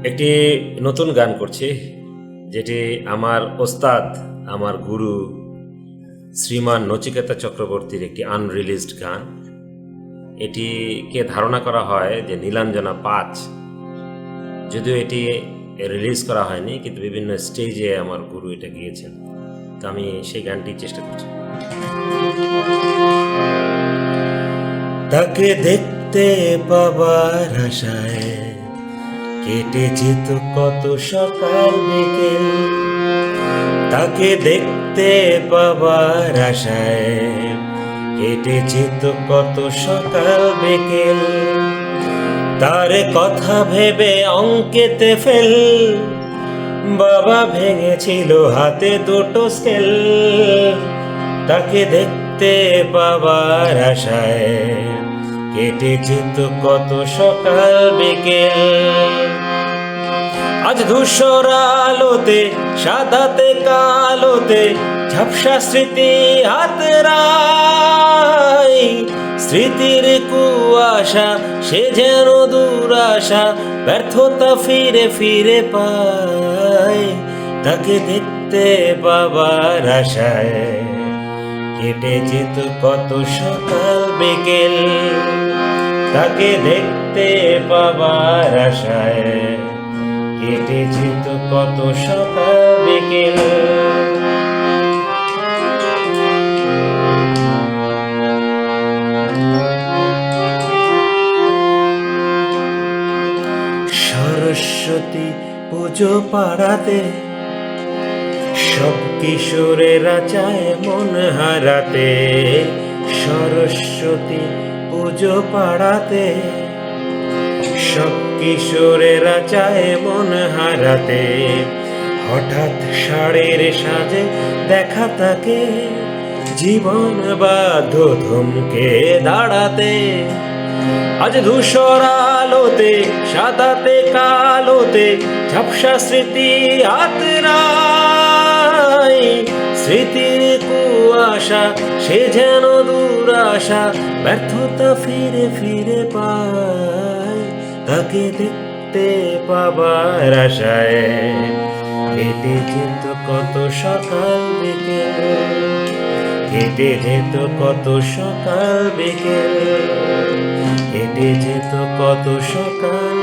একটি নতুন গান করছি, যেটি আমার ওস্তাদ, আমার গুরু শ্রীমান নচিকেতা চক্রবর্তীর একটি আনরিলিজড গান। এটিকে ধারণা করা হয় যে নীলাঞ্জনা ৫, যদিও এটি রিলিজ করা হয়নি, কিন্তু বিভিন্ন স্টেজে আমার গুরু এটা গিয়েছেন। তো আমি সেই গানটি চেষ্টা করছি। তাকে দেখতে পাবার আশায় কেটে যেত কত সকাল বিকেল, তাকে দেখতে পাবার আশায় কেটে যেত কত সকাল বিকেল। তার কথা ভেবে অঙ্কেতে ফেল, বাবা ভেঙেছিল হাতে দুটো স্কেল। তাকে দেখতে পাবার আশায় কেটে যেত কত সকাল বিকেল। আজ ধূসর আলোতে, সাদাতে কালোতে, ঝাপসা স্মৃতি হাতড়ায়। স্মৃতির কুয়াশা সে যেন দুরাশা, ব্যর্থতা ফিরে ফিরে পায়। তাকে দেখতে পাবার আশায় কেটে যেত কত সকাল বিকেল। তাকে দেখতে পাবার আশায় কেটে যেত কত সকাল বিকেল। সরস্বতী পুজো পাড়াতে সব কিশোরেরা চায় মন হারাতে। সরস্বতী পুজো পাড়াতে সব কিশোরেরা চায় মন হারাতে। হঠাৎ ষাঁড়ের সাজে দেখা তাকে, জীবন বাধ্য থমকে দাঁড়াতে। আজ ধূসর আলোতে, সাদাতে কালোতে, ঝাপসা স্মৃতি হাতড়ায়। স্মৃতির কুয়াশা সে যেন দুরাশা, ব্যর্থতা ফিরে ফিরে পায়। তাকে দেখতে পাবার আশায় কেটে যেত কত সকাল বিকেল। কেটে যেত কত সকাল বিকেল। কেটে যেত কত সকাল